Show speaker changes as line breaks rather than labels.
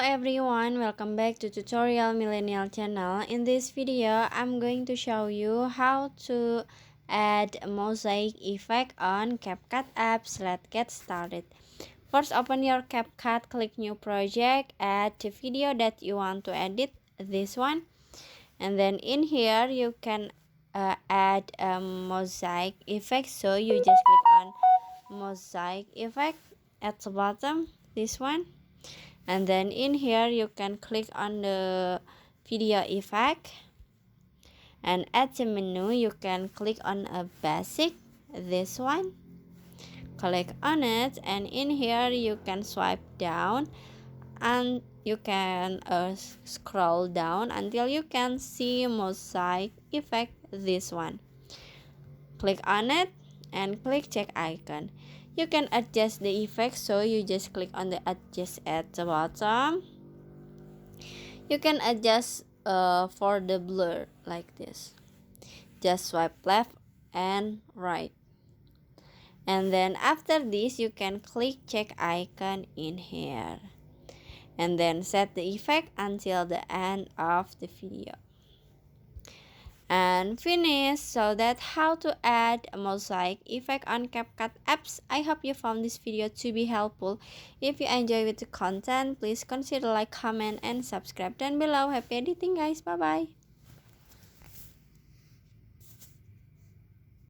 everyone, welcome back to Tutorial Millennial channel. In this video, I'm going to show you how to add a mosaic effect on CapCut apps. Let's get started. First, open your CapCut, click new project, add the video that you want to edit, this one. And then in here, you can add a mosaic effect. So you just click on mosaic effect at the bottom, this one. And then in here you can click on the video effect, and at the menu you can click on a basic, this one, click on it, and in here you can swipe down and you can scroll down until you can see mosaic effect, this one. Click on it and click check icon. You can adjust the effect, so you just click on the adjust at the bottom. You can adjust for the blur like this. Just swipe left and right. And then after this, you can click check icon in here. And then set the effect until the end of the video. And finish. So that's how to add a mosaic effect on CapCut apps. I hope you found this video to be helpful. If you enjoyed the content, please consider like, comment, and subscribe down below. Happy editing, guys. Bye bye.